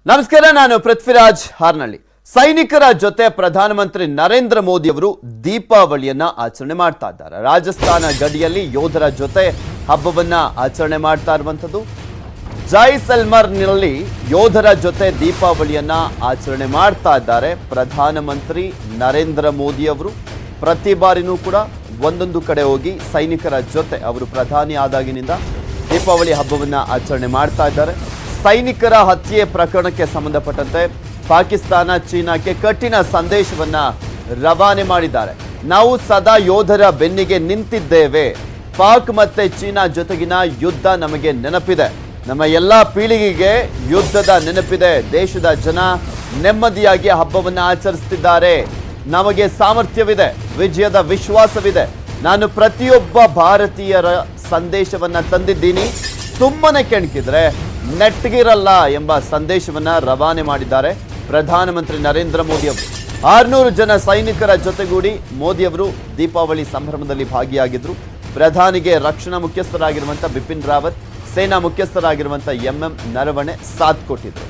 ನಮಸ್ಕಾರ, ನಾನು ಪೃಥ್ವಿರಾಜ್ ಹಾರ್ನಳ್ಳಿ. ಸೈನಿಕರ ಜೊತೆ ಪ್ರಧಾನಮಂತ್ರಿ ನರೇಂದ್ರ ಮೋದಿ ಅವರು ದೀಪಾವಳಿಯನ್ನ ಆಚರಣೆ ಮಾಡ್ತಾ ಇದ್ದಾರೆ. ರಾಜಸ್ಥಾನ ಗಡಿಯಲ್ಲಿ ಯೋಧರ ಜೊತೆ ಹಬ್ಬವನ್ನ ಆಚರಣೆ ಮಾಡ್ತಾ ಇರುವಂತದ್ದು. ಜೈಸಲ್ಮರ್ನಲ್ಲಿ ಯೋಧರ ಜೊತೆ ದೀಪಾವಳಿಯನ್ನ ಆಚರಣೆ ಮಾಡ್ತಾ ಇದ್ದಾರೆ ಪ್ರಧಾನಮಂತ್ರಿ ನರೇಂದ್ರ ಮೋದಿ ಅವರು. ಪ್ರತಿ ಬಾರಿನೂ ಕೂಡ ಒಂದೊಂದು ಕಡೆ ಹೋಗಿ ಸೈನಿಕರ ಜೊತೆ ಅವರು ಪ್ರಧಾನಿ ಆದಾಗಿನಿಂದ ದೀಪಾವಳಿ ಹಬ್ಬವನ್ನ ಆಚರಣೆ ಮಾಡ್ತಾ ಇದ್ದಾರೆ. ಸೈನಿಕರ ಹತ್ಯೆ ಪ್ರಕರಣಕ್ಕೆ ಸಂಬಂಧಪಟ್ಟಂತೆ ಪಾಕಿಸ್ತಾನ ಚೀನಾಕ್ಕೆ ಕಠಿಣ ಸಂದೇಶವನ್ನ ರವಾನೆ ಮಾಡಿದ್ದಾರೆ. ನಾವು ಸದಾ ಯೋಧರ ಬೆನ್ನಿಗೆ ನಿಂತಿದ್ದೇವೆ. ಪಾಕ್ ಮತ್ತೆ ಚೀನಾ ಜೊತೆಗಿನ ಯುದ್ಧ ನಮಗೆ ನೆನಪಿದೆ. ನಮ್ಮ ಎಲ್ಲಾ ಪೀಳಿಗೆಗೆ ಯುದ್ಧದ ನೆನಪಿದೆ. ದೇಶದ ಜನ ನೆಮ್ಮದಿಯಾಗಿ ಹಬ್ಬವನ್ನ ಆಚರಿಸುತ್ತಿದ್ದಾರೆ. ನಮಗೆ ಸಾಮರ್ಥ್ಯವಿದೆ, ವಿಜಯದ ವಿಶ್ವಾಸವಿದೆ. ನಾನು ಪ್ರತಿಯೊಬ್ಬ ಭಾರತೀಯರ ಸಂದೇಶವನ್ನ ತಂದಿದ್ದೀನಿ. ಸುಮ್ಮನೆ ಕೆಣಕಿದ್ರೆ ನೆಟ್ಟಗಿರಲ್ಲ ಎಂಬ ಸಂದೇಶವನ್ನ ರವಾನೆ ಮಾಡಿದ್ದಾರೆ ಪ್ರಧಾನಮಂತ್ರಿ ನರೇಂದ್ರ ಮೋದಿ ಅವರು. 600 ಜನ ಸೈನಿಕರ ಜೊತೆಗೂಡಿ ಮೋದಿ ಅವರು ದೀಪಾವಳಿ ಸಂಭ್ರಮದಲ್ಲಿ ಭಾಗಿಯಾಗಿದ್ರು. ಪ್ರಧಾನಿಗೆ ರಕ್ಷಣಾ ಮುಖ್ಯಸ್ಥರಾಗಿರುವಂತಹ ಬಿಪಿನ್ ರಾವತ್, ಸೇನಾ ಮುಖ್ಯಸ್ಥರಾಗಿರುವಂತಹ ಎಂಎಂ ನರವಣೆ ಸಾಥ್ ಕೊಟ್ಟಿದ್ರು.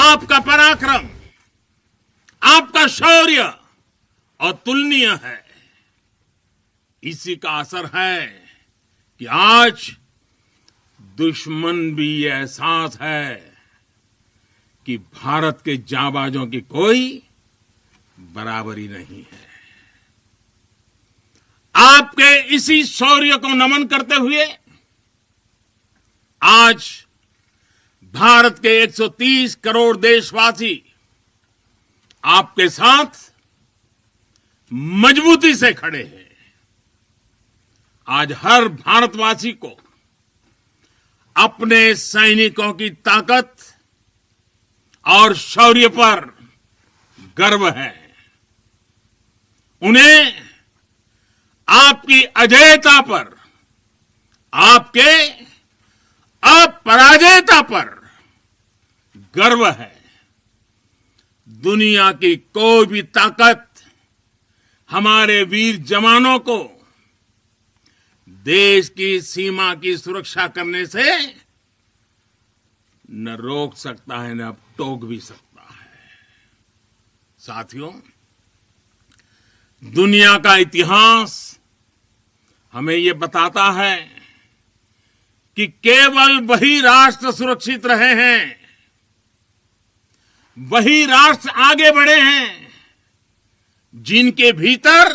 आपका पराक्रम, आपका शौर्य अतुलनीय है. इसी का असर है कि आज दुश्मन भी ये एहसास है कि भारत के जाबाजों की कोई बराबरी नहीं है. आपके इसी शौर्य को नमन करते हुए आज भारत के 130 करोड़ देशवासी आपके साथ मजबूती से खड़े हैं. आज हर भारतवासी को अपने सैनिकों की ताकत और शौर्य पर गर्व है. उन्हें आपकी अजेयता पर, आपके अपराजेयता पर गर्व है. दुनिया की कोई भी ताकत हमारे वीर जवानों को देश की सीमा की सुरक्षा करने से न रोक सकता है, न टोक भी सकता है. साथियों, दुनिया का इतिहास हमें ये बताता है कि केवल वही राष्ट्र सुरक्षित रहे हैं, वही राष्ट्र आगे बढ़े हैं जिनके भीतर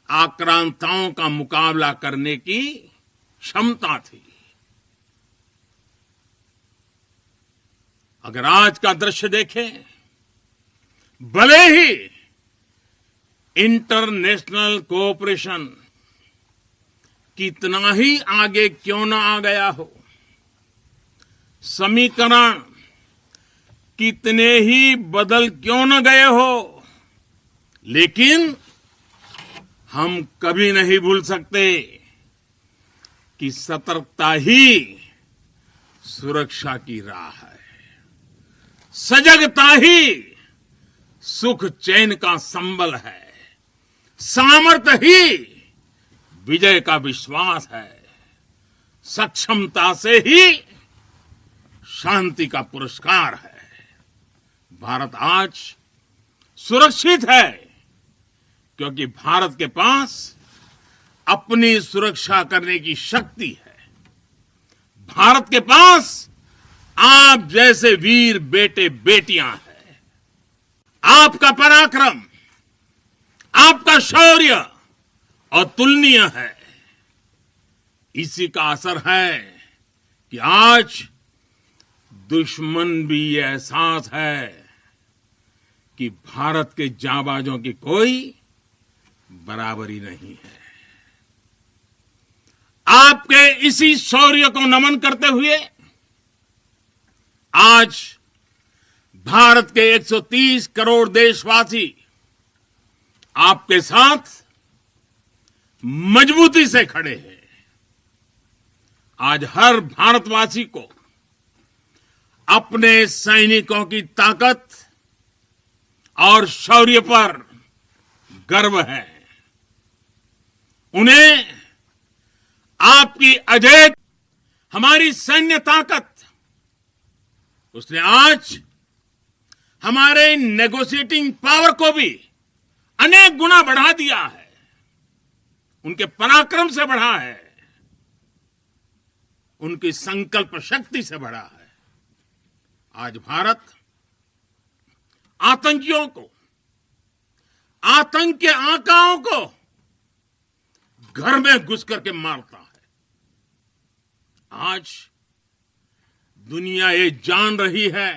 आक्रांताओं का मुकाबला करने की क्षमता थी. अगर आज का दृश्य देखें, भले ही इंटरनेशनल कोऑपरेशन कितना ही आगे क्यों न आ गया हो, समीकरण कितने ही बदल क्यों न गए हो, लेकिन हम कभी नहीं भूल सकते कि सतर्कता ही सुरक्षा की राह है. सजगता ही सुख चैन का संबल है. सामर्थ्य ही विजय का विश्वास है. सक्षमता से ही शांति का पुरस्कार है. भारत आज सुरक्षित है क्योंकि भारत के पास अपनी सुरक्षा करने की शक्ति है. भारत के पास आप जैसे वीर बेटे बेटियां हैं. आपका पराक्रम, आपका शौर्य अतुलनीय है. इसी का असर है कि आज दुश्मन भी ये एहसास है कि भारत के जाबाजों की कोई बराबरी नहीं है. आपके इसी शौर्य को नमन करते हुए आज भारत के 130 करोड़ देशवासी आपके साथ मजबूती से खड़े हैं. आज हर भारतवासी को अपने सैनिकों की ताकत और शौर्य पर गर्व है. उन्हें आपकी अजेय हमारी सैन्य ताकत, उसने आज हमारे नेगोशिएटिंग पावर को भी अनेक गुना बढ़ा दिया है, उनके पराक्रम से बढ़ा है, उनकी संकल्प शक्ति से बढ़ा है। आज भारत आतंकियों को, आतंक के आकाओं को घर में घुस करके मारता है। आज दुनिया ये जान रही है,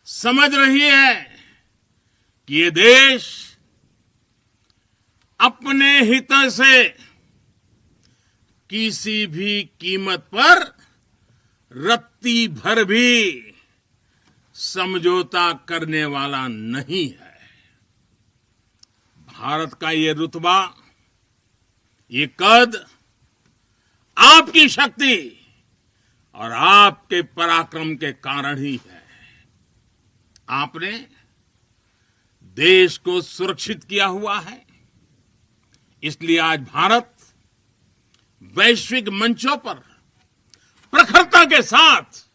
समझ रही है कि ये देश अपने हित से किसी भी कीमत पर रत्ती भर भी समझौता करने वाला नहीं है। भारत का ये रुतबा, ये कद आपकी शक्ति और आपके पराक्रम के कारण ही है। आपने देश को सुरक्षित किया हुआ है, इसलिए आज भारत वैश्विक मंचों पर प्रखरता के साथ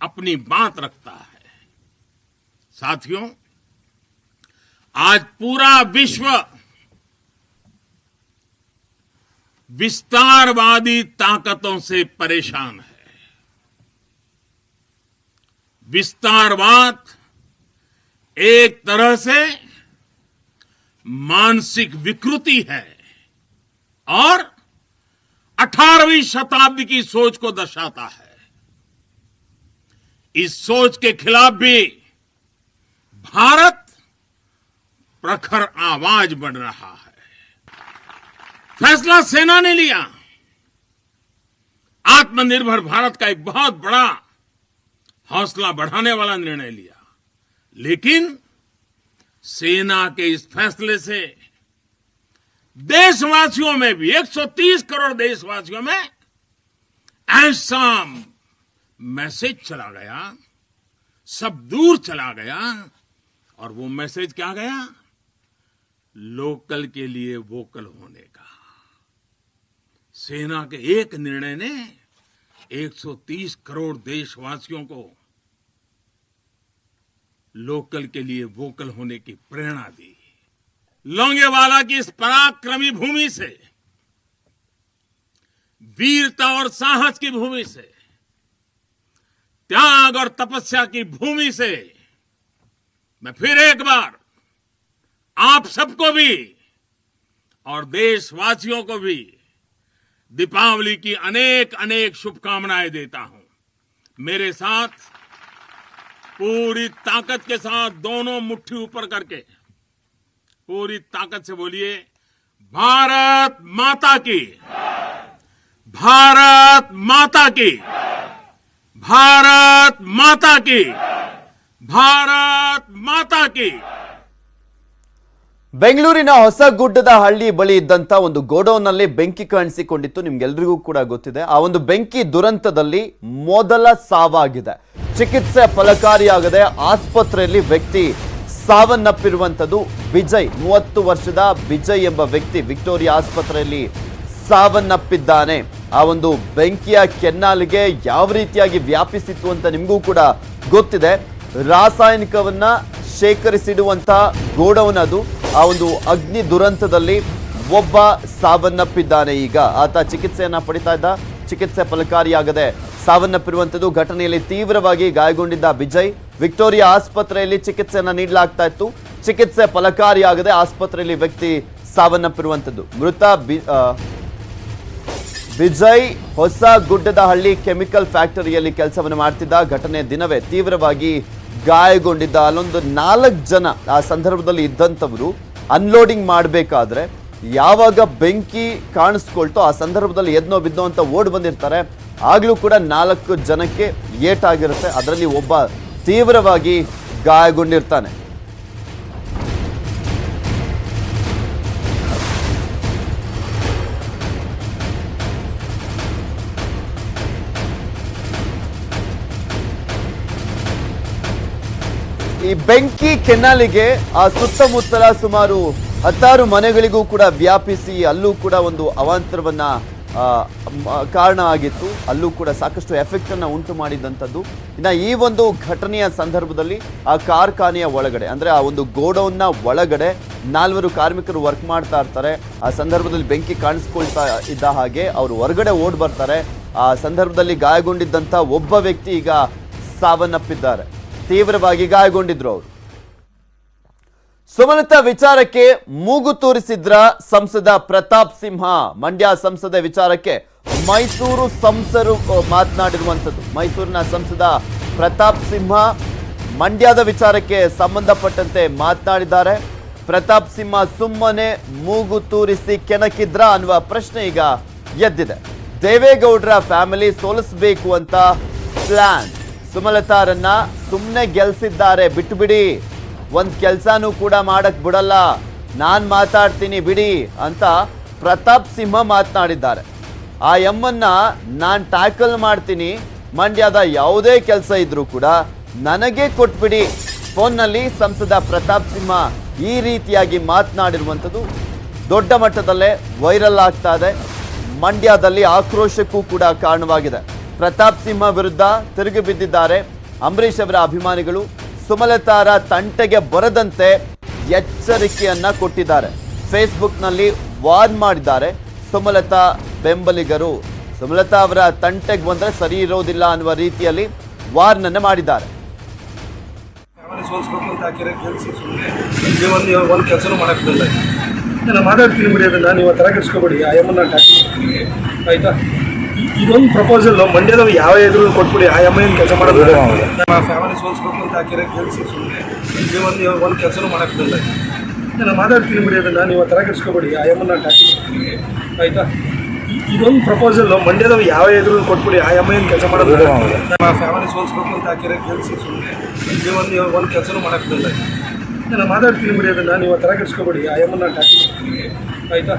अपनी बात रखता है। साथियों, आज पूरा विश्व विस्तारवादी ताकतों से परेशान है। विस्तारवाद एक तरह से मानसिक विकृति है और 18वीं शताब्दी की सोच को दर्शाता है। इस सोच के खिलाफ भी भारत प्रखर आवाज बढ़ रहा है। फैसला सेना ने लिया, आत्मनिर्भर भारत का एक बहुत बड़ा हौसला बढ़ाने वाला निर्णय लिया, लेकिन सेना के इस फैसले से देशवासियों में भी, 130 करोड़ देशवासियों में ऐसा मैसेज चला गया, सब दूर चला गया। और वो मैसेज क्या गया? लोकल के लिए वोकल होने का। सेना के एक निर्णय ने 130 करोड़ देशवासियों को लोकल के लिए वोकल होने की प्रेरणा दी। लोंगेवाला की इस पराक्रमी भूमि से, वीरता और साहस की भूमि से, त्याग और तपस्या की भूमि से मैं फिर एक बार आप सबको भी और देशवासियों को भी दीपावली की अनेक अनेक शुभकामनाएं देता हूं। मेरे साथ पूरी ताकत के साथ दोनों मुट्ठी ऊपर करके पूरी ताकत से बोलिए, भारत माता की, भारत माता की, भारत माता की, भारत माता की। ಬೆಂಗಳೂರಿನ ಹೊಸಗುಡ್ಡದ ಹಳ್ಳಿ ಬಳಿ ಇದ್ದಂತ ಒಂದು ಗೋಡೌನ್ ನಲ್ಲಿ ಬೆಂಕಿ ಕಾಣಿಸಿಕೊಂಡಿತ್ತು. ನಿಮ್ಗೆಲ್ರಿಗೂ ಕೂಡ ಗೊತ್ತಿದೆ. ಆ ಒಂದು ಬೆಂಕಿ ದುರಂತದಲ್ಲಿ ಮೊದಲ ಸಾವಾಗಿದೆ. ಚಿಕಿತ್ಸೆ ಫಲಕಾರಿಯಾಗದೆ ಆಸ್ಪತ್ರೆಯಲ್ಲಿ ವ್ಯಕ್ತಿ ಸಾವನ್ನಪ್ಪಿರುವಂತದ್ದು. ವಿಜಯ್, 30 ವರ್ಷದ ವಿಜಯ್ ಎಂಬ ವ್ಯಕ್ತಿ ವಿಕ್ಟೋರಿಯಾ ಆಸ್ಪತ್ರೆಯಲ್ಲಿ ಸಾವನ್ನಪ್ಪಿದ್ದಾನೆ. ಆ ಒಂದು ಬೆಂಕಿಯ ಕೆನ್ನಾಲಿಗೆ ಯಾವ ರೀತಿಯಾಗಿ ವ್ಯಾಪಿಸಿತ್ತು ಅಂತ ನಿಮಗೂ ಕೂಡ ಗೊತ್ತಿದೆ. ರಾಸಾಯನಿಕವನ್ನ ಶೇಖರಿಸಿಡುವಂತ ಗೋಡೌನ್ ಅದು. ಆ ಒಂದು ಅಗ್ನಿ ದುರಂತದಲ್ಲಿ ಒಬ್ಬ ಸಾವನ್ನಪ್ಪಿದ್ದಾನೆ. ಈಗ ಆತ ಚಿಕಿತ್ಸೆಯನ್ನ ಪಡಿತಾ ಇದ್ದ, ಚಿಕಿತ್ಸೆ ಫಲಕಾರಿಯಾಗದೆ ಸಾವನ್ನಪ್ಪಿರುವಂತದ್ದು. ಘಟನೆಯಲ್ಲಿ ತೀವ್ರವಾಗಿ ಗಾಯಗೊಂಡಿದ್ದ ವಿಜಯ್ ವಿಕ್ಟೋರಿಯಾ ಆಸ್ಪತ್ರೆಯಲ್ಲಿ ಚಿಕಿತ್ಸೆಯನ್ನ ನೀಡಲಾಗ್ತಾ ಇತ್ತು. ಚಿಕಿತ್ಸೆ ಫಲಕಾರಿಯಾಗದೆ ಆಸ್ಪತ್ರೆಯಲ್ಲಿ ವ್ಯಕ್ತಿ ಸಾವನ್ನಪ್ಪಿರುವಂತದ್ದು. ಮೃತ ವಿಜಯ್ ಹೊಸಗುಡ್ಡದ ಹಳ್ಳಿ ಕೆಮಿಕಲ್ ಫ್ಯಾಕ್ಟರಿಯಲ್ಲಿ ಕೆಲಸವನ್ನು ಮಾಡ್ತಿದ್ದ. ಘಟನೆ ದಿನವೇ ತೀವ್ರವಾಗಿ ಗಾಯಗೊಂಡಿದ್ದ. ಅಲ್ಲೊಂದು 4 ಜನ ಆ ಸಂದರ್ಭದಲ್ಲಿ ಇದ್ದಂಥವರು ಅನ್ಲೋಡಿಂಗ್ ಮಾಡಬೇಕಾದ್ರೆ ಯಾವಾಗ ಬೆಂಕಿ ಕಾಣಿಸ್ಕೊಳ್ತೋ ಆ ಸಂದರ್ಭದಲ್ಲಿ ಎದ್ನೋ ಬಿದ್ದೋ ಅಂತ ಓಡ್ ಬಂದಿರ್ತಾರೆ. ಆಗ್ಲೂ ಕೂಡ 4 ಜನಕ್ಕೆ ಏಟಾಗಿರುತ್ತೆ. ಅದರಲ್ಲಿ ಒಬ್ಬ ತೀವ್ರವಾಗಿ ಗಾಯಗೊಂಡಿರ್ತಾನೆ. ಈ ಬೆಂಕಿ ಕೆನ್ನಾಲಿಗೆ ಆ ಸುತ್ತಮುತ್ತಲ ಸುಮಾರು 16 ಮನೆಗಳಿಗೂ ಕೂಡ ವ್ಯಾಪಿಸಿ ಅಲ್ಲೂ ಕೂಡ ಒಂದು ಅವಾಂತರವನ್ನ ಕಾರಣ ಆಗಿತ್ತು. ಅಲ್ಲೂ ಕೂಡ ಸಾಕಷ್ಟು ಎಫೆಕ್ಟ್ ಅನ್ನು ಉಂಟು ಮಾಡಿದಂಥದ್ದು. ಇನ್ನು ಈ ಒಂದು ಘಟನೆಯ ಸಂದರ್ಭದಲ್ಲಿ ಆ ಕಾರ್ಖಾನೆಯ ಒಳಗಡೆ ಅಂದರೆ ಆ ಒಂದು ಗೋಡೌನ್ನ ಒಳಗಡೆ 4 ಕಾರ್ಮಿಕರು ವರ್ಕ್ ಮಾಡ್ತಾ ಇರ್ತಾರೆ. ಆ ಸಂದರ್ಭದಲ್ಲಿ ಬೆಂಕಿ ಕಾಣಿಸ್ಕೊಳ್ತಾ ಇದ್ದ ಹಾಗೆ ಅವರು ಹೊರಗಡೆ ಓಡ್ ಬರ್ತಾರೆ. ಆ ಸಂದರ್ಭದಲ್ಲಿ ಗಾಯಗೊಂಡಿದ್ದಂಥ ಒಬ್ಬ ವ್ಯಕ್ತಿ ಈಗ ಸಾವನ್ನಪ್ಪಿದ್ದಾರೆ. ತೀವ್ರವಾಗಿ ಗಾಯಗೊಂಡಿದ್ರು ಅವರು. ಸುಮಲತಾ ವಿಚಾರಕ್ಕೆ ಮೂಗು ತೂರಿಸಿದ್ರ ಸಂಸದ ಪ್ರತಾಪ್ ಸಿಂಹ. ಮಂಡ್ಯ ಸಂಸದ ವಿಚಾರಕ್ಕೆ ಮೈಸೂರು ಸಂಸದರು ಮಾತನಾಡಿರುವಂಥದ್ದು. ಮೈಸೂರಿನ ಸಂಸದ ಪ್ರತಾಪ್ ಸಿಂಹ ಮಂಡ್ಯದ ವಿಚಾರಕ್ಕೆ ಸಂಬಂಧಪಟ್ಟಂತೆ ಮಾತನಾಡಿದ್ದಾರೆ. ಪ್ರತಾಪ್ ಸಿಂಹ ಸುಮ್ಮನೆ ಮೂಗು ತೂರಿಸಿ ಕೆಣಕಿದ್ರ ಅನ್ನುವ ಪ್ರಶ್ನೆ ಈಗ ಎದ್ದಿದೆ. ದೇವೇಗೌಡರ ಫ್ಯಾಮಿಲಿ ಸೋಲಿಸಬೇಕು ಅಂತ ಪ್ಲಾನ್. ಸುಮಲತಾರನ್ನ ಸುಮ್ಮನೆ ಗೆಲ್ಸಿದ್ದಾರೆ, ಬಿಟ್ಟು ಬಿಡಿ, ಒಂದ್ ಕೆಲ್ಸಾನು ಕೂಡ ಮಾಡಕ್ ಬಿಡಲ್ಲ, ನಾನ್ ಮಾತಾಡ್ತೀನಿ ಬಿಡಿ ಅಂತ ಪ್ರತಾಪ್ ಸಿಂಹ ಮಾತನಾಡಿದ್ದಾರೆ. ಆ ಎಮ್ಮನ್ನ ನಾನ್ ಟ್ಯಾಕಲ್ ಮಾಡ್ತೀನಿ, ಮಂಡ್ಯದ ಯಾವುದೇ ಕೆಲಸ ಇದ್ರೂ ಕೂಡ ನನಗೆ ಕೊಟ್ಬಿಡಿ. ಫೋನ್ನಲ್ಲಿ ಸಂಸದ ಪ್ರತಾಪ್ ಸಿಂಹ ಈ ರೀತಿಯಾಗಿ ಮಾತನಾಡಿರುವಂಥದ್ದು ದೊಡ್ಡ ಮಟ್ಟದಲ್ಲೇ ವೈರಲ್ ಆಗ್ತಾ ಇದೆ. ಮಂಡ್ಯದಲ್ಲಿ ಆಕ್ರೋಶಕ್ಕೂ ಕೂಡ ಕಾರಣವಾಗಿದೆ. ಪ್ರತಾಪ್ ಸಿಂಹ ವಿರುದ್ಧ ತಿರುಗಿ ಬಿದ್ದಿದ್ದಾರೆ ಅಂಬರೀಷ್ ಅವರ ಅಭಿಮಾನಿಗಳು. ಸುಮಲತಾರ ತಂಟೆಗೆ ಬರದಂತೆ ಎಚ್ಚರಿಕೆಯನ್ನ ಕೊಟ್ಟಿದ್ದಾರೆ. ಫೇಸ್ಬುಕ್ನಲ್ಲಿ ವಾರ್ನ್ ಮಾಡಿದ್ದಾರೆ ಸುಮಲತಾ ಬೆಂಬಲಿಗರು. ಸುಮಲತಾ ಅವರ ತಂಟೆಗೆ ಬಂದ್ರೆ ಸರಿ ಇರೋದಿಲ್ಲ ಅನ್ನುವ ರೀತಿಯಲ್ಲಿ ವಾರ್ನ್ ಅನ್ನು ಮಾಡಿದ್ದಾರೆ. ಒಂದು ಕೆಲಸನೂ ಮಾಡಕ್ಕಿಲ್ಲ. ನಾನು ಮಾತಾಡ್ತೀನಿ ಬಿಡಿ, ಅದನ್ನ ನೀವು ತರ ಕೆಡಿಸ್ಕೊಬೇಡಿ. ಆ ಎಮ್ಮನ್ನ ಆಯ್ತಾ, ಇದೊಂದು ಪ್ರಪೋಸಲ್ ಮಂಡ್ಯದವ್ರು ಯಾವ ಎದುರು ಕೊಟ್ಬಿಡಿ. ಆ ಎಮ್ಮ ಏನು ಕೆಲಸ ಮಾಡೋದು, ನಾನು ಫ್ಯಾಮಿಲಿ ಸೋಲ್ಸ್ಬೇಕು ಅಂತ ಹಾಕಿರೋ ಗೆಲ್ಸಿ ಸುಮ್ಮನೆ ಒಂದು ಕೆಲಸನೂ ಮಾಡಕ್ಕಿಲ್ಲ. ನಾನು ಮಾತಾಡ್ತೀನಿ ಬಿಡಿ, ಅದನ್ನ ನೀವು ತರ ಕೆಡಿಸ್ಕೊಬೇಡಿ. ಆ ಎಮ್ಮನ್ನ ಆಯ್ತಾ, ಇದೊಂದು ಪ್ರಪೋಸಲ್ ಮಂಡ್ಯದವ್ರು ಯಾವ ಎದುರು ಕೊಟ್ಬಿಡಿ. ಆ ಎಮ್ಮ ಏನು ಕೆಲಸ ಮಾಡೋದು, ನಾನು ಫ್ಯಾಮಿಲಿ ಸೋಲ್ಸ್ಬೇಕು ಅಂತ ಹಾಕಿರೋ ಗೆಲ್ಸಿ ಸುಮ್ಮನೆ ಒಂದು ಕೆಲಸನೂ ಮಾಡಕ್ಕಿಲ್ಲ. ನಾನು ಮಾತಾಡ್ತೀನಿ ಬಿಡಿ, ಅದನ್ನ ನೀವು ತರ ಕೆಡಿಸ್ಕೊಬೇಡಿ. ಆ ಎಮ್ಮನ್ನ ಆಯ್ತಾ,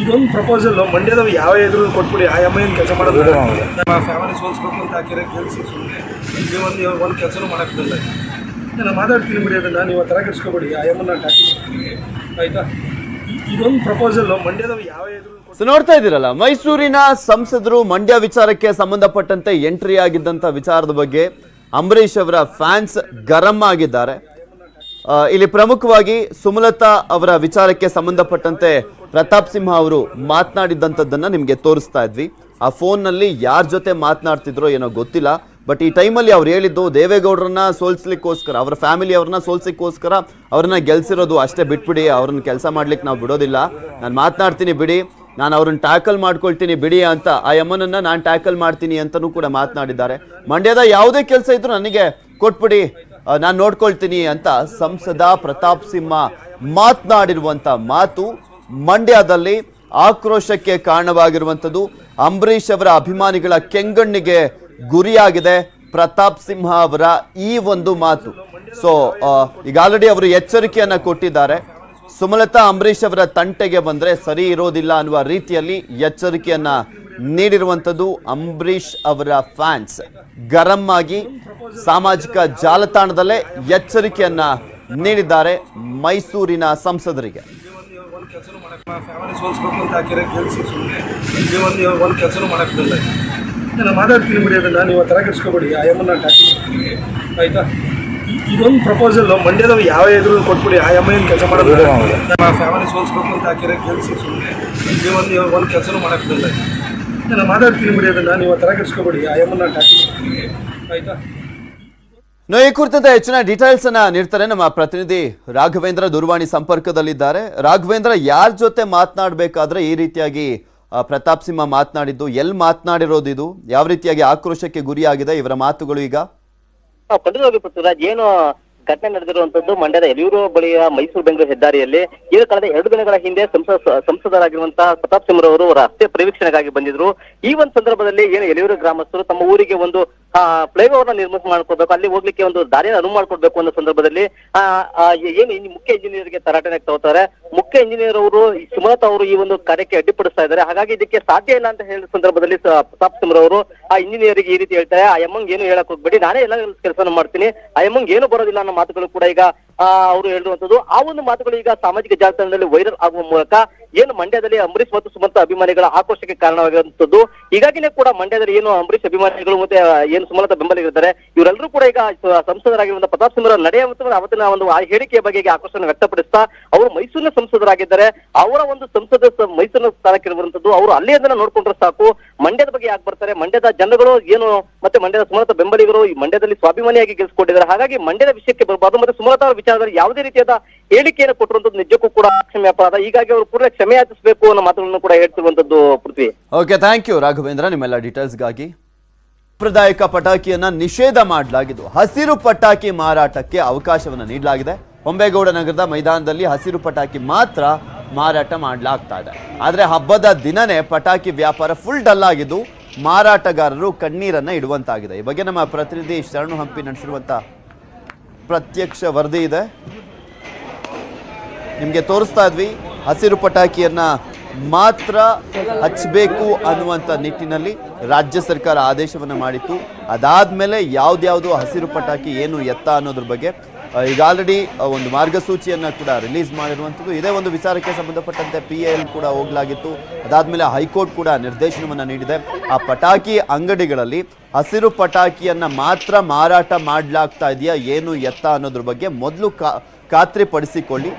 ಇದೊಂದು ಪ್ರಪೋಸಲ್ ಮಂಡ್ಯದವ್ರು ಯಾವ ಎದುರು ಕೊಟ್ಬಿಡಿ. ಆ ಎಮ್ಮ ಏನು ಕೆಲಸ ಮಾಡೋದು, ನಾನು ಫ್ಯಾಮಿಲಿ ಸೋಲ್ಸ್ಬೇಕು ಅಂತ ಹಾಕಿರೋ ಗೆಲ್ಸಿ ಸುಮ್ಮನೆ ಒಂದು ಕೆಲಸನೂ ಮಾಡಕ್ಕಿಲ್ಲ. ನಾನು ಮಾತಾಡ್ತೀನಿ ಬಿಡಿ, ಅದನ್ನ ನೀವು ತರ ಕೆಡಿಸ್ಕೊಬೇಡಿ. ಆ ಎಮ್ಮನ್ನ ಆಯ್ತಾ, ಇದೊಂದು ಪ್ರಪೋಸಲ್ ಮಂಡ್ಯದವ್ರು ಯಾವ ಎದುರು. ಸೊ ನೋಡ್ತಾ ಇದ್ದೀರಲ್ಲ, ಮೈಸೂರಿನ ಸಂಸದರು ಮಂಡ್ಯ ವಿಚಾರಕ್ಕೆ ಸಂಬಂಧಪಟ್ಟಂತೆ ಎಂಟ್ರಿ ಆಗಿದ್ದಂಥ ವಿಚಾರದ ಬಗ್ಗೆ ಅಂಬರೀಷ್ ಅವರ ಫ್ಯಾನ್ಸ್ ಗರಂ ಆಗಿದ್ದಾರೆ. ಇಲ್ಲಿ ಪ್ರಮುಖವಾಗಿ ಸುಮಲತಾ ಅವರ ವಿಚಾರಕ್ಕೆ ಸಂಬಂಧಪಟ್ಟಂತೆ ಪ್ರತಾಪ್ ಸಿಂಹ ಅವರು ಮಾತನಾಡಿದಂಥದ್ದನ್ನ ನಿಮಗೆ ತೋರಿಸ್ತಾ ಇದ್ವಿ. ಆ ಫೋನ್ನಲ್ಲಿ ಯಾರ ಜೊತೆ ಮಾತನಾಡ್ತಿದ್ರೋ ಏನೋ ಗೊತ್ತಿಲ್ಲ. ಬಟ್ ಈ ಟೈಮಲ್ಲಿ ಅವ್ರು ಹೇಳಿದ್ದು ದೇವೇಗೌಡರನ್ನ ಸೋಲ್ಸ್ಲಿಕ್ಕೋಸ್ಕರ, ಅವರ ಫ್ಯಾಮಿಲಿ ಅವ್ರನ್ನ ಸೋಲ್ಸಲಿಕ್ಕೋಸ್ಕರ ಅವ್ರನ್ನ ಗೆಲ್ಸಿರೋದು ಅಷ್ಟೇ, ಬಿಟ್ಬಿಡಿ, ಅವ್ರನ್ನ ಕೆಲಸ ಮಾಡ್ಲಿಕ್ಕೆ ನಾವು ಬಿಡೋದಿಲ್ಲ, ನಾನು ಮಾತನಾಡ್ತೀನಿ ಬಿಡಿ, ನಾನು ಅವ್ರನ್ನ ಟ್ಯಾಕಲ್ ಮಾಡ್ಕೊಳ್ತೀನಿ ಬಿಡಿ ಅಂತ ಆ ಎಮ್ಮನನ್ನ ನಾನು ಟ್ಯಾಕಲ್ ಮಾಡ್ತೀನಿ ಅಂತಲೂ ಕೂಡ ಮಾತನಾಡಿದ್ದಾರೆ. ಮಂಡ್ಯದ ಯಾವುದೇ ಕೆಲಸ ಇದ್ರೂ ನನಗೆ ಕೊಟ್ಬಿಡಿ, ನಾನು ನೋಡ್ಕೊಳ್ತೀನಿ ಅಂತ ಸಂಸದ ಪ್ರತಾಪ್ ಸಿಂಹ ಮಾತನಾಡಿರುವಂತ ಮಾತು ಮಂಡ್ಯದಲ್ಲಿ ಆಕ್ರೋಶಕ್ಕೆ ಕಾರಣವಾಗಿರುವಂಥದ್ದು. ಅಂಬರೀಷ್ ಅವರ ಅಭಿಮಾನಿಗಳ ಕೆಂಗಣ್ಣಿಗೆ ಗುರಿಯಾಗಿದೆ ಪ್ರತಾಪ್ ಸಿಂಹ ಅವರ ಈ ಒಂದು ಮಾತು. ಸೊ ಈಗ ಆಲ್ರೆಡಿ ಅವರು ಎಚ್ಚರಿಕೆಯನ್ನ ಕೊಟ್ಟಿದ್ದಾರೆ. ಸುಮಲತಾ ಅಂಬರೀಷ್ ಅವರ ತಂಟೆಗೆ ಬಂದ್ರೆ ಸರಿ ಇರೋದಿಲ್ಲ ಅನ್ನುವ ರೀತಿಯಲ್ಲಿ ಎಚ್ಚರಿಕೆಯನ್ನ ನೀಡಿರುವಂಥದ್ದು. ಅಂಬರೀಷ್ ಅವರ ಫ್ಯಾನ್ಸ್ ಗರಂ ಆಗಿ ಸಾಮಾಜಿಕ ಜಾಲತಾಣದಲ್ಲೇ ಎಚ್ಚರಿಕೆಯನ್ನ ನೀಡಿದ್ದಾರೆ ಮೈಸೂರಿನ ಸಂಸದರಿಗೆ. ಫ್ಯಾಮಿಲಿ ಸೋಲ್ಸ್ಬೇಕು ಅಂತ ಹಾಕಿರೋ ಗೆಲ್ಸಿ ಸುಮ್ಮನೆ ಒಂದು ಕೆಲಸನೂ ಮಾಡಕ್ಕಿಲ್ಲ. ನಾನು ಮಾತಾಡ್ತೀನಿ ಬಿಡಿ, ಅದನ್ನ ನೀವು ತರ ಕೆಡಿಸ್ಕೊಬೇಡಿ. ಆ ಎಮ್ಮನ್ನ ಆಯ್ತಾ, ಇದೊಂದು ಪ್ರಪೋಸಲ್ ಮಂಡ್ಯದವ್ರು ಯಾವ ಎದುರು ಕೊಟ್ಬಿಡಿ. ಆ ಎಮ್ಮ ಏನು ಕೆಲಸ ಮಾಡೋದು, ನಾನು ಫ್ಯಾಮಿಲಿ ಸೋಲ್ಸ್ಬೇಕು ಅಂತ ಹಾಕಿರೋ ಗೆಲ್ಸಿ ಸುಮ್ಮನೆ ಒಂದು ಕೆಲಸನೂ ಮಾಡಕ್ಕಿಲ್ಲ. ನಾನು ಮಾತಾಡ್ತೀನಿ ಬಿಡಿ, ಅದನ್ನ ನೀವು ತರ ಕೆಡಿಸ್ಕೊಬೇಡಿ. ಆ ಎಮ್ಮನ್ನ ಆಯ್ತಾ. ಈ ಕುರಿತಂತೆ ಹೆಚ್ಚಿನ ಡೀಟೇಲ್ಸ್ ಅನ್ನ ನೀಡ್ತಾರೆ ನಮ್ಮ ಪ್ರತಿನಿಧಿ ರಾಘವೇಂದ್ರ. ದೂರವಾಣಿ ಸಂಪರ್ಕದಲ್ಲಿದ್ದಾರೆ. ರಾಘವೇಂದ್ರ, ಯಾರ ಜೊತೆ ಮಾತನಾಡಬೇಕಾದ್ರೆ ಈ ರೀತಿಯಾಗಿ ಪ್ರತಾಪ್ ಸಿಂಹ ಮಾತನಾಡಿದ್ದು, ಎಲ್ಲಿ ಮಾತನಾಡಿರೋದು, ಇದು ಯಾವ ರೀತಿಯಾಗಿ ಆಕ್ರೋಶಕ್ಕೆ ಗುರಿಯಾಗಿದೆ ಇವರ ಮಾತುಗಳು? ಈಗ ಖಂಡಿತವಾಗಿ ಪೃಥ್ವಿರಾಜ್, ಏನು ಘಟನೆ ನಡೆದಿರುವಂತದ್ದು ಮಂಡ್ಯದ ಯಲಿಯೂರು ಬಳಿಯ ಮೈಸೂರು ಬೆಂಗಳೂರು ಹೆದ್ದಾರಿಯಲ್ಲಿ. ಇದು ಕಳೆದ 2 ದಿನಗಳ ಹಿಂದೆ ಸಂಸದರಾಗಿರುವಂತಹ ಪ್ರತಾಪ್ ಸಿಂಹ ಅವರು ರಸ್ತೆ ಪರಿವೀಕ್ಷಣೆಗಾಗಿ ಬಂದಿದ್ರು. ಈ ಒಂದು ಸಂದರ್ಭದಲ್ಲಿ ಏನು ಯಲಿಯೂರು ಗ್ರಾಮಸ್ಥರು ತಮ್ಮ ಊರಿಗೆ ಒಂದು ಫ್ಲೈಓವರ್ ನಿರ್ಮಿಸಿ ಮಾಡ್ಕೊಡ್ಬೇಕು, ಅಲ್ಲಿ ಹೋಗ್ಲಿಕ್ಕೆ ಒಂದು ದಾರಿಯನ್ನು ಅನುವು ಮಾಡ್ಕೊಡ್ಬೇಕು ಅನ್ನೋ ಸಂದರ್ಭದಲ್ಲಿ ಏನು ಮುಖ್ಯ ಇಂಜಿನಿಯರ್ಗೆ ತರಾಟೆಗೆ ತಗೋತಾರೆ. ಮುಖ್ಯ ಇಂಜಿನಿಯರ್ ಅವರು ಸುಮಲತಾ ಅವರು ಈ ಒಂದು ಕಾರ್ಯಕ್ಕೆ ಅಡ್ಡಿಪಡಿಸ್ತಾ ಇದ್ದಾರೆ. ಹಾಗಾಗಿ ಇದಕ್ಕೆ ಸಾಧ್ಯ ಇಲ್ಲ ಅಂತ ಹೇಳಿದ ಸಂದರ್ಭದಲ್ಲಿ ಪ್ರತಾಪ್ ಸಿಂಹ ಅವರು ಆ ಇಂಜಿನಿಯರಿಗೆ ಈ ರೀತಿ ಹೇಳ್ತಾರೆ, ಆ ಯಮ್ಮಂಗ್ ಏನು ಹೇಳಕ್ ಹೋಗ್ಬೇಡಿ, ನಾನೇ ಎಲ್ಲ ಕೆಲಸನ ಮಾಡ್ತೀನಿ, ಆ ಯಮ್ಮಂಗ್ ಏನು ಬರೋದಿಲ್ಲ ಅನ್ನೋ ಮಾತುಗಳು ಕೂಡ ಈಗ ಅವರು ಹೇಳಿರುವಂತದ್ದು. ಆ ಒಂದು ಮಾತುಗಳು ಈಗ ಸಾಮಾಜಿಕ ಜಾಲತಾಣದಲ್ಲಿ ವೈರಲ್ ಆಗುವ ಮೂಲಕ ಏನು ಮಂಡ್ಯದಲ್ಲಿ ಅಂಬರೀಶ್ ಮತ್ತು ಸುಮಲತಾ ಅಭಿಮಾನಿಗಳ ಆಕ್ರೋಶಕ್ಕೆ ಕಾರಣವಾಗಿರುವಂತದ್ದು. ಹೀಗಾಗಿನೇ ಕೂಡ ಮಂಡ್ಯದಲ್ಲಿ ಏನು ಅಂಬರೀಶ್ ಅಭಿಮಾನಿಗಳು ಮತ್ತೆ ಏನು ಸುಮಲತಾ ಬೆಂಬಲಿಗರಿದ್ದಾರೆ ಇವರೆಲ್ಲರೂ ಕೂಡ ಈಗ ಸಂಸದರಾಗಿರುವಂತಹ ಪ್ರತಾಪ್ ಸಿಂಹ ನಡೆಯ ಅವತ್ತಿನ ಒಂದು ಆ ಹೇಳಿಕೆಯ ಬಗ್ಗೆ ಆಕ್ರೋಶ ವ್ಯಕ್ತಪಡಿಸ್ತಾ ಅವರು ಮೈಸೂರಿನ ಸಂಸದರಾಗಿದ್ದಾರೆ, ಅವರ ಒಂದು ಸಂಸದ ಮೈಸೂರಿನ ಸ್ಥಾನಕ್ಕಿರುವಂತದ್ದು, ಅವರು ಅಲ್ಲೇ ಅದನ್ನ ನೋಡ್ಕೊಂಡ್ರೆ ಸಾಕು, ಮಂಡ್ಯದ ಬಗ್ಗೆ ಯಾಕೆ ಬರ್ತಾರೆ, ಮಂಡ್ಯದ ಜನಗಳು ಏನು ಮತ್ತೆ ಮಂಡ್ಯದ ಸುಮಲತಾ ಬೆಂಬಲಿಗರು ಈ ಮಂಡ್ಯದಲ್ಲಿ ಸ್ವಾಭಿಮಾನಿಯಾಗಿ ಗೆಲ್ಸ್ಕೊಂಡಿದ್ದಾರೆ, ಹಾಗಾಗಿ ಮಂಡ್ಯದ ವಿಷಯಕ್ಕೆ ಬರಬಾರ್ದು, ಮತ್ತೆ ಸುಮಲತಾ ವಿಚಾರದಲ್ಲಿ ಯಾವುದೇ ರೀತಿಯಾದ ಹೇಳಿಕೆಯನ್ನು ಕೊಟ್ಟಿರುವಂತದ್ದು ನಿಜಕ್ಕೂ ಕೂಡ ಕ್ಷಮೆ ಅಪರಾಧ, ಹೀಗಾಗಿ ಅವರು ಕೂಡಲೇ ಕ್ಷಮೆ ಯಾಚಿಸಬೇಕು ಅನ್ನೋ ಮಾತುಗಳನ್ನು ಕೂಡ ಹೇಳ್ತಿರುವಂತದ್ದು. ಪೃಥ್ವಿ, ಓಕೆ, ಥ್ಯಾಂಕ್ ಯು ರಾಘವೇಂದ್ರ ನಿಮ್ಮೆಲ್ಲ ಡೀಟೇಲ್ಸ್ಗಾಗಿ. ಸಾಂಪ್ರದಾಯಿಕ ಪಟಾಕಿಯನ್ನ ನಿಷೇಧ ಮಾಡಲಾಗಿದ್ದು ಹಸಿರು ಪಟಾಕಿ ಮಾರಾಟಕ್ಕೆ ಅವಕಾಶವನ್ನು ನೀಡಲಾಗಿದೆ. ಹೊಂಬೇಗೌಡ ನಗರದ ಮೈದಾನದಲ್ಲಿ ಹಸಿರು ಪಟಾಕಿ ಮಾತ್ರ ಮಾರಾಟ ಮಾಡಲಾಗ್ತಾ ಇದೆ. ಆದರೆ ಹಬ್ಬದ ದಿನನೇ ಪಟಾಕಿ ವ್ಯಾಪಾರ ಫುಲ್ ಡಲ್ ಆಗಿದ್ದು ಮಾರಾಟಗಾರರು ಕಣ್ಣೀರನ್ನ ಇಡುವಂತಾಗಿದೆ. ಈ ಬಗ್ಗೆ ನಮ್ಮ ಪ್ರತಿನಿಧಿ ಶರಣು ಹಂಪಿ ನಡೆಸಿರುವಂತ ಪ್ರತ್ಯಕ್ಷ ವರದಿ ಇದೆ, ನಿಮಗೆ ತೋರಿಸ್ತಾ ಇದ್ವಿ. ಹಸಿರು ಪಟಾಕಿಯನ್ನ ಮಾತ್ರ ಹಚ್ಚಬೇಕು ಅನ್ನುವಂಥ ನಿಟ್ಟಿನಲ್ಲಿ ರಾಜ್ಯ ಸರ್ಕಾರ ಆದೇಶವನ್ನು ಮಾಡಿತ್ತು. ಅದಾದ್ಮೇಲೆ ಯಾವ್ದ್ಯಾವುದು ಹಸಿರು ಪಟಾಕಿ ಏನು ಎತ್ತ ಅನ್ನೋದ್ರ ಬಗ್ಗೆ ಈಗ ಆಲ್ರೆಡಿ ಒಂದು ಮಾರ್ಗಸೂಚಿಯನ್ನು ಕೂಡ ರಿಲೀಸ್ ಮಾಡಿರುವಂಥದ್ದು. ಇದೇ ಒಂದು ವಿಚಾರಕ್ಕೆ ಸಂಬಂಧಪಟ್ಟಂತೆ PAL ಕೂಡ ಹೋಗಲಾಗಿತ್ತು. ಅದಾದಮೇಲೆ ಹೈಕೋರ್ಟ್ ಕೂಡ ನಿರ್ದೇಶನವನ್ನು ನೀಡಿದೆ. ಆ ಪಟಾಕಿ ಅಂಗಡಿಗಳಲ್ಲಿ ಹಸಿರು ಪಟಾಕಿಯನ್ನು ಮಾತ್ರ ಮಾರಾಟ ಮಾಡಲಾಗ್ತಾ ಇದೆಯಾ ಏನು ಎತ್ತ ಅನ್ನೋದ್ರ ಬಗ್ಗೆ ಮೊದಲು ಖಾತ್ರಿಪಡಿಸಿಕೊಳ್ಳಿ,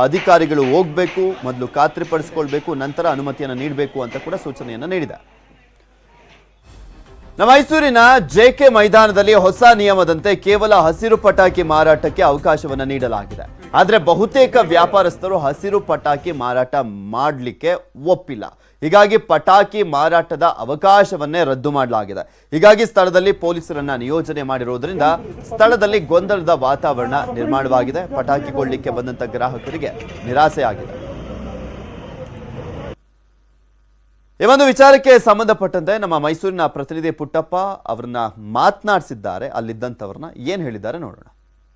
ಅಧಿಕಾರಿಗಳು ಹೋಗಬೇಕು, ಮೊದಲು ಖಾತ್ರಿಪಡಿಸಿಕೊಳ್ಬೇಕು, ನಂತರ ಅನುಮತಿಯನ್ನು ನೀಡಬೇಕು ಅಂತ ಕೂಡ ಸೂಚನೆಯನ್ನು ನೀಡಿದೆ. ನಮ್ಮ ಮೈಸೂರಿನ JK ಮೈದಾನದಲ್ಲಿ ಹೊಸ ನಿಯಮದಂತೆ ಕೇವಲ ಹಸಿರು ಪಟಾಕಿ ಮಾರಾಟಕ್ಕೆ ಅವಕಾಶವನ್ನು ನೀಡಲಾಗಿದೆ. ಆದರೆ ಬಹುತೇಕ ವ್ಯಾಪಾರಸ್ಥರು ಹಸಿರು ಪಟಾಕಿ ಮಾರಾಟ ಮಾಡಲಿಕ್ಕೆ ಒಪ್ಪಿಲ್ಲ. ಹೀಗಾಗಿ ಪಟಾಕಿ ಮಾರಾಟದ ಅವಕಾಶವನ್ನೇ ರದ್ದು ಮಾಡಲಾಗಿದೆ. ಹೀಗಾಗಿ ಸ್ಥಳದಲ್ಲಿ ಪೊಲೀಸರನ್ನ ನಿಯೋಜನೆ ಮಾಡಿರುವುದರಿಂದ ಸ್ಥಳದಲ್ಲಿ ಗೊಂದಲದ ವಾತಾವರಣ ನಿರ್ಮಾಣವಾಗಿದೆ. ಪಟಾಕಿ ಕೊಳ್ಳಲಿಕ್ಕೆ ಬಂದಂತ ಗ್ರಾಹಕರಿಗೆ ನಿರಾಸೆಯಾಗಿದೆ. ಈ ಒಂದು ವಿಚಾರಕ್ಕೆ ಸಂಬಂಧಪಟ್ಟಂತೆ ನಮ್ಮ ಮೈಸೂರಿನ ಪ್ರತಿನಿಧಿ ಪುಟ್ಟಪ್ಪ ಅವರನ್ನ ಮಾತನಾಡಿಸಿದ್ದಾರೆ. ಅಲ್ಲಿದ್ದಂಥವ್ರನ್ನ ಏನು ಹೇಳಿದ್ದಾರೆ ನೋಡೋಣ.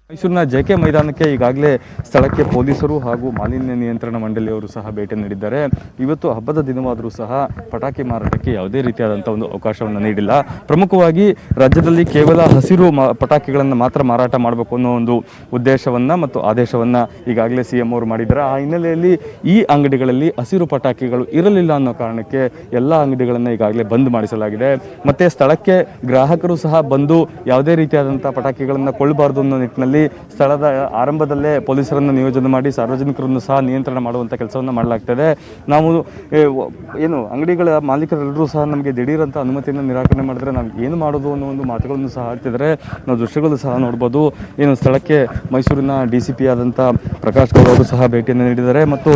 ಮೈಸೂರಿನ JK ಮೈದಾನಕ್ಕೆ ಈಗಾಗಲೇ ಸ್ಥಳಕ್ಕೆ ಪೊಲೀಸರು ಹಾಗೂ ಮಾಲಿನ್ಯ ನಿಯಂತ್ರಣ ಮಂಡಳಿಯವರು ಸಹ ಭೇಟಿ ನೀಡಿದ್ದಾರೆ. ಇವತ್ತು ಹಬ್ಬದ ದಿನವಾದರೂ ಸಹ ಪಟಾಕಿ ಮಾರಾಟಕ್ಕೆ ಯಾವುದೇ ರೀತಿಯಾದಂಥ ಒಂದು ಅವಕಾಶವನ್ನು ನೀಡಿಲ್ಲ. ಪ್ರಮುಖವಾಗಿ ರಾಜ್ಯದಲ್ಲಿ ಕೇವಲ ಹಸಿರು ಪಟಾಕಿಗಳನ್ನು ಮಾತ್ರ ಮಾರಾಟ ಮಾಡಬೇಕು ಅನ್ನೋ ಒಂದು ಉದ್ದೇಶವನ್ನು ಮತ್ತು ಆದೇಶವನ್ನು ಈಗಾಗಲೇ CM ಅವರು ಮಾಡಿದ್ದಾರೆ. ಆ ಹಿನ್ನೆಲೆಯಲ್ಲಿ ಈ ಅಂಗಡಿಗಳಲ್ಲಿ ಹಸಿರು ಪಟಾಕಿಗಳು ಇರಲಿಲ್ಲ ಅನ್ನೋ ಕಾರಣಕ್ಕೆ ಎಲ್ಲ ಅಂಗಡಿಗಳನ್ನು ಈಗಾಗಲೇ ಬಂದ್ ಮಾಡಿಸಲಾಗಿದೆ. ಮತ್ತು ಸ್ಥಳಕ್ಕೆ ಗ್ರಾಹಕರು ಸಹ ಬಂದು ಯಾವುದೇ ರೀತಿಯಾದಂಥ ಪಟಾಕಿಗಳನ್ನು ಕೊಳ್ಳಬಾರ್ದು ಅನ್ನೋ ನಿಟ್ಟಿನಲ್ಲಿ ಸ್ಥಳದ ಆರಂಭದಲ್ಲೇ ಪೊಲೀಸರನ್ನು ನಿಯೋಜನೆ ಮಾಡಿ ಸಾರ್ವಜನಿಕರನ್ನು ಸಹ ನಿಯಂತ್ರಣ ಮಾಡುವಂಥ ಕೆಲಸವನ್ನು ಮಾಡಲಾಗ್ತದೆ. ನಾವು ಏನು ಅಂಗಡಿಗಳ ಮಾಲೀಕರೆಲ್ಲರೂ ಸಹ ನಮಗೆ ದಿಢೀರಂತ ಅನುಮತಿಯನ್ನು ನಿರಾಕರಣೆ ಮಾಡಿದ್ರೆ ನಾವು ಏನು ಮಾಡೋದು ಅನ್ನೋ ಒಂದು ಮಾತುಗಳನ್ನು ಸಹ ಆಗ್ತಿದ್ದಾರೆ. ನಾವು ದೃಶ್ಯಗಳು ಸಹ ನೋಡ್ಬೋದು. ಏನು ಸ್ಥಳಕ್ಕೆ ಮೈಸೂರಿನ DCP ಆದಂಥ ಪ್ರಕಾಶ್ ಗೌಡ ಅವರು ಸಹ ಭೇಟಿಯನ್ನು ನೀಡಿದ್ದಾರೆ ಮತ್ತು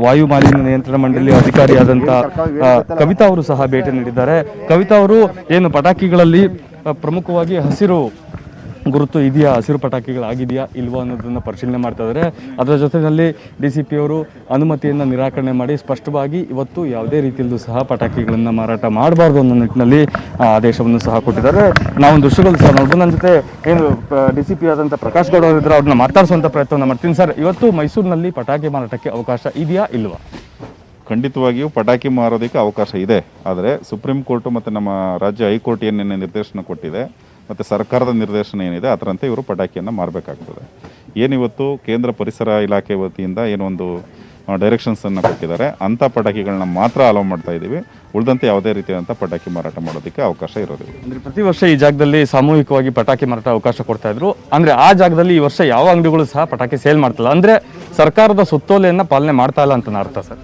ವಾಯು ಮಾಲಿನ್ಯ ನಿಯಂತ್ರಣ ಮಂಡಳಿ ಅಧಿಕಾರಿಯಾದಂಥ ಕವಿತಾ ಅವರು ಸಹ ಭೇಟಿ ನೀಡಿದ್ದಾರೆ. ಕವಿತಾ ಅವರು ಏನು ಪಟಾಕಿಗಳಲ್ಲಿ ಪ್ರಮುಖವಾಗಿ ಹಸಿರು ಗುರುತು ಇದೆಯಾ, ಹಸಿರು ಪಟಾಕಿಗಳಾಗಿದೆಯಾ ಇಲ್ವೋ ಅನ್ನೋದನ್ನು ಪರಿಶೀಲನೆ ಮಾಡ್ತಾ ಇದ್ದಾರೆ. ಅದರ ಜೊತೆಯಲ್ಲಿ DCP ಅವರು ಅನುಮತಿಯನ್ನು ನಿರಾಕರಣೆ ಮಾಡಿ ಸ್ಪಷ್ಟವಾಗಿ ಇವತ್ತು ಯಾವುದೇ ರೀತಿಯಲ್ಲೂ ಸಹ ಪಟಾಕಿಗಳನ್ನು ಮಾರಾಟ ಮಾಡಬಾರ್ದು ಅನ್ನೋ ನಿಟ್ಟಿನಲ್ಲಿ ಆದೇಶವನ್ನು ಸಹ ಕೊಟ್ಟಿದ್ದಾರೆ. ನಾವು ದೃಶ್ಯಗಳು ಸಹ ನೋಡ್ಬೋದು. ನನ್ನ ಜೊತೆ ಏನು DCP ಆದಂಥ ಪ್ರಕಾಶ್ ಗೌಡ ಅವರಿದ್ದರೆ ಅವ್ರನ್ನ ಮಾತಾಡಿಸುವಂಥ ಪ್ರಯತ್ನವನ್ನು ಮಾಡ್ತೀನಿ. ಸರ್, ಇವತ್ತು ಮೈಸೂರಿನಲ್ಲಿ ಪಟಾಕಿ ಮಾರಾಟಕ್ಕೆ ಅವಕಾಶ ಇದೆಯಾ ಇಲ್ವಾ? ಖಂಡಿತವಾಗಿಯೂ ಪಟಾಕಿ ಮಾರೋದಕ್ಕೆ ಅವಕಾಶ ಇದೆ. ಆದರೆ ಸುಪ್ರೀಂ ಕೋರ್ಟು ಮತ್ತು ನಮ್ಮ ರಾಜ್ಯ ಹೈಕೋರ್ಟ್ ಏನೇನು ನಿರ್ದೇಶನ ಕೊಟ್ಟಿದೆ ಮತ್ತು ಸರ್ಕಾರದ ನಿರ್ದೇಶನ ಏನಿದೆ ಅದರಂತೆ ಇವರು ಪಟಾಕಿಯನ್ನು ಮಾರಬೇಕಾಗ್ತದೆ. ಏನಿವತ್ತು ಕೇಂದ್ರ ಪರಿಸರ ಇಲಾಖೆ ವತಿಯಿಂದ ಏನೊಂದು ಡೈರೆಕ್ಷನ್ಸನ್ನು ಕೊಟ್ಟಿದ್ದಾರೆ, ಅಂಥ ಪಟಾಕಿಗಳನ್ನ ಮಾತ್ರ ಅಲೋ ಮಾಡ್ತಾ ಇದ್ದೀವಿ. ಉಳಿದಂತೆ ಯಾವುದೇ ರೀತಿಯಾದಂಥ ಪಟಾಕಿ ಮಾರಾಟ ಮಾಡೋದಕ್ಕೆ ಅವಕಾಶ ಇರೋದಿಲ್ಲ. ಅಂದರೆ ಪ್ರತಿ ವರ್ಷ ಈ ಜಾಗದಲ್ಲಿ ಸಾಮೂಹಿಕವಾಗಿ ಪಟಾಕಿ ಮಾರಾಟ ಅವಕಾಶ ಕೊಡ್ತಾ ಇದ್ರು. ಅಂದರೆ ಆ ಜಾಗದಲ್ಲಿ ಈ ವರ್ಷ ಯಾವ ಅಂಗಡಿಗಳು ಸಹ ಪಟಾಕಿ ಸೇಲ್ ಮಾಡ್ತಿಲ್ಲ. ಅಂದರೆ ಸರ್ಕಾರದ ಸುತ್ತೋಲೆಯನ್ನು ಪಾಲನೆ ಮಾಡ್ತಾ ಇಲ್ಲ ಅಂತ ಅರ್ಥ ಸರ್.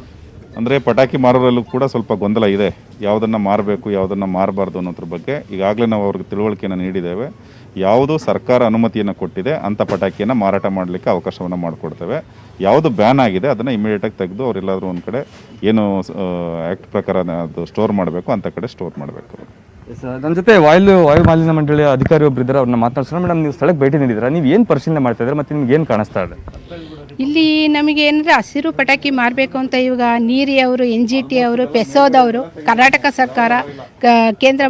ಅಂದರೆ ಪಟಾಕಿ ಮಾರೋರಲ್ಲೂ ಕೂಡ ಸ್ವಲ್ಪ ಗೊಂದಲ ಇದೆ. ಯಾವುದನ್ನು ಮಾರಬೇಕು, ಯಾವುದನ್ನು ಮಾರಬಾರ್ದು ಅನ್ನೋದ್ರ ಬಗ್ಗೆ ಈಗಾಗಲೇ ನಾವು ಅವ್ರಿಗೆ ತಿಳುವಳಿಕೆಯನ್ನು ನೀಡಿದ್ದೇವೆ. ಯಾವುದು ಸರ್ಕಾರ ಅನುಮತಿಯನ್ನು ಕೊಟ್ಟಿದೆ ಅಂಥ ಪಟಾಕಿಯನ್ನು ಮಾರಾಟ ಮಾಡಲಿಕ್ಕೆ ಅವಕಾಶವನ್ನು ಮಾಡಿಕೊಡ್ತೇವೆ. ಯಾವುದು ಬ್ಯಾನ್ ಆಗಿದೆ ಅದನ್ನು ಇಮಿಡಿಯೇಟಾಗಿ ತೆಗೆದು ಅವರೆಲ್ಲಾದರೂ ಒಂದು ಕಡೆ ಏನು ಆ್ಯಕ್ಟ್ ಪ್ರಕಾರ ಅದು ಸ್ಟೋರ್ ಮಾಡಬೇಕು ಅಂಥ ಕಡೆ ಸ್ಟೋರ್ ಮಾಡಬೇಕು. ನನ್ನ ಜೊತೆ ವಾಯು ಮಾಲಿನ್ಯ ಮಂಡಳಿಯ ಅಧಿಕಾರಿ ಒಬ್ಬರು ಇದ್ದಾರೆ, ಅವ್ರನ್ನ ಮಾತನಾಡ್ಸೋಣ. ಮೇಡಮ್, ನೀವು ಸ್ಥಳಕ್ಕೆ ಭೇಟಿ ನೀಡಿದ್ರೆ ನೀವು ಏನು ಪರಿಶೀಲನೆ ಮಾಡ್ತಾ ಇದ್ದಾರೆ ಮತ್ತು ನಿಮ್ಗೆ ಏನು ಕಾಣಿಸ್ತಾ ಇದೆ? ಇಲ್ಲಿ ನಮಗೆ ಏನಂದರೆ ಹಸಿರು ಪಟಾಕಿ ಮಾರಬೇಕು ಅಂತ ಇವಾಗ ನೀರಿ ಅವರು NGT ಅವರು ಪೆಸೋದವರು ಕರ್ನಾಟಕ ಸರ್ಕಾರ ಕೇಂದ್ರ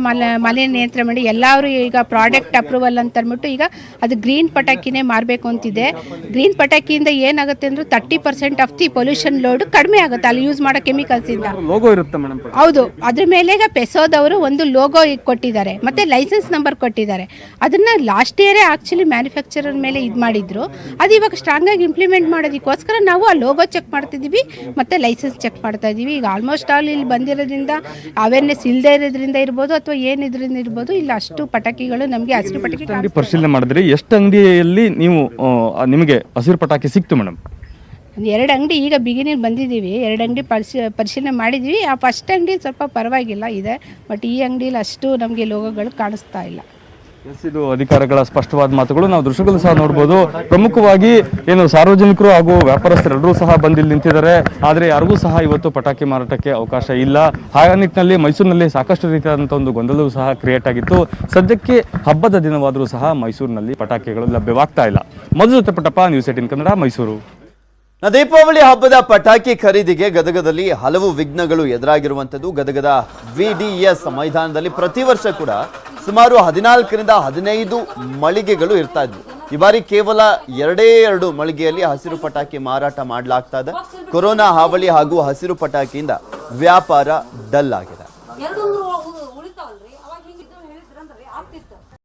ಮಾಲಿನ್ಯ ನಿಯಂತ್ರಣ ಮಂಡಳಿ ಎಲ್ಲರೂ ಈಗ ಪ್ರಾಡಕ್ಟ್ ಅಪ್ರೂವಲ್ ಅಂತ ಅಂದ್ಬಿಟ್ಟು ಈಗ ಅದು ಗ್ರೀನ್ ಪಟಾಕಿನೇ ಮಾರಬೇಕು ಅಂತಿದೆ. ಗ್ರೀನ್ ಪಟಾಕಿಯಿಂದ ಏನಾಗುತ್ತೆ ಅಂದರೆ 30% ಆಫ್ ದಿ ಪೊಲ್ಯೂಷನ್ ಲೋಡ್ ಕಡಿಮೆ ಆಗುತ್ತೆ ಅಲ್ಲಿ ಯೂಸ್ ಮಾಡೋ ಕೆಮಿಕಲ್ಸಿಂದ. ಲೋಗೋ ಇರುತ್ತೆ ಮೇಡಮ್. ಹೌದು, ಅದ್ರ ಮೇಲೆ ಈಗ ಪೆಸೋದವರು ಒಂದು ಲೋಗೋ ಕೊಟ್ಟಿದ್ದಾರೆ ಮತ್ತು ಲೈಸೆನ್ಸ್ ನಂಬರ್ ಕೊಟ್ಟಿದ್ದಾರೆ. ಅದನ್ನು ಲಾಸ್ಟ್ ಇಯರೇ ಆ್ಯಕ್ಚುಲಿ ಮ್ಯಾನುಫ್ಯಾಕ್ಚರರ್ ಮೇಲೆ ಇದು ಮಾಡಿದ್ರು. ಅದು ಇವಾಗ ಸ್ಟ್ರಾಂಗಾಗಿ ಇಂಪ್ಲಿಮೆಂಟ್ ಮಾಡೋದಕ್ಕೋಸ್ಕರ ನಾವು ಆ ಲೋಗೋ ಚೆಕ್ ಮಾಡ್ತಿದ್ದೀವಿ ಮತ್ತು ಲೈಸೆನ್ಸ್ ಚೆಕ್ ಮಾಡ್ತಾ ಇದ್ದೀವಿ. ಈಗ ಆಲ್ಮೋಸ್ಟ್ ಆಲ್ ಇಲ್ಲಿ ಬಂದಿರೋದ್ರಿಂದ ಅವೇರ್ನೆಸ್ ಇಲ್ಲದೆ ಇರೋದ್ರಿಂದ ಇರ್ಬೋದು ಅಥವಾ ಏನಿದ್ರಿಂದ ಇರ್ಬೋದು, ಇಲ್ಲ ಅಷ್ಟು ಪಟಾಕಿಗಳು ನಮಗೆ ಹಸಿರು ಪಟಾಕಿ ಅಂಗಡಿ ಪರಿಶೀಲನೆ ಮಾಡಿದ್ರಿ, ಎಷ್ಟು ಅಂಗಡಿಯಲ್ಲಿ ನೀವು ನಿಮಗೆ ಹಸಿರು ಪಟಾಕಿ ಸಿಕ್ತು ಮೇಡಮ್? 2 ಅಂಗಡಿ ಈಗ ಬಿಗಿನಿಂಗ್ ಬಂದಿದ್ದೀವಿ. 2 ಅಂಗಡಿ ಪರಿಶೀಲನೆ ಮಾಡಿದ್ದೀವಿ. ಆ ಫಸ್ಟ್ ಅಂಗಡಿ ಸ್ವಲ್ಪ ಪರವಾಗಿಲ್ಲ ಇದೆ, ಬಟ್ ಈ ಅಂಗಡಿಯಲ್ಲಿ ಅಷ್ಟು ನಮಗೆ ಲೋಗೋಗಳು ಕಾಣಿಸ್ತಾ ಇಲ್ಲ. ಇದು ಅಧಿಕಾರಿಗಳ ಸ್ಪಷ್ಟವಾದ ಮಾತುಗಳು. ನಾವು ದೃಶ್ಯಗಳು ಸಹ ನೋಡ್ಬೋದು. ಪ್ರಮುಖವಾಗಿ ಏನು ಸಾರ್ವಜನಿಕರು ಹಾಗೂ ವ್ಯಾಪಾರಸ್ಥರೆಲ್ಲರೂ ಸಹ ಬಂದಿಲ್ಲಿ ನಿಂತಿದ್ದಾರೆ. ಆದರೆ ಯಾರಿಗೂ ಸಹ ಇವತ್ತು ಪಟಾಕಿ ಮಾರಾಟಕ್ಕೆ ಅವಕಾಶ ಇಲ್ಲ. ಆ ನಿಟ್ಟಿನಲ್ಲಿ ಮೈಸೂರಿನಲ್ಲಿ ಸಾಕಷ್ಟು ರೀತಿಯಾದಂಥ ಒಂದು ಗೊಂದಲವೂ ಸಹ ಕ್ರಿಯೇಟ್ ಆಗಿತ್ತು. ಸದ್ಯಕ್ಕೆ ಹಬ್ಬದ ದಿನವಾದರೂ ಸಹ ಮೈಸೂರಿನಲ್ಲಿ ಪಟಾಕಿಗಳು ಲಭ್ಯವಾಗ್ತಾ ಇಲ್ಲ. ಮಧು ಜೊತೆ ಪುಟ್ಟಪ್ಪ, ನ್ಯೂಸ್ 18 ಕನ್ನಡ, ಮೈಸೂರು. ದೀಪಾವಳಿ ಹಬ್ಬದ ಪಟಾಕಿ ಖರೀದಿಗೆ ಗದಗದಲ್ಲಿ ಹಲವು ವಿಘ್ನಗಳು ಎದುರಾಗಿರುವಂಥದ್ದು. ಗದಗದ VDS ಮೈದಾನದಲ್ಲಿ ಪ್ರತಿ ವರ್ಷ ಕೂಡ ಸುಮಾರು 14ರಿಂದ 15 ಮಳಿಗೆಗಳು ಇರ್ತಾ ಇದ್ವು. ಈ ಬಾರಿ ಕೇವಲ 2 ಮಳಿಗೆಯಲ್ಲಿ ಹಸಿರು ಪಟಾಕಿ ಮಾರಾಟ ಮಾಡಲಾಗ್ತಾ ಇದೆ. ಕೊರೋನಾ ಹಾವಳಿ ಹಾಗೂ ಹಸಿರು ಪಟಾಕಿಯಿಂದ ವ್ಯಾಪಾರ ಡಲ್ ಆಗಿದೆ.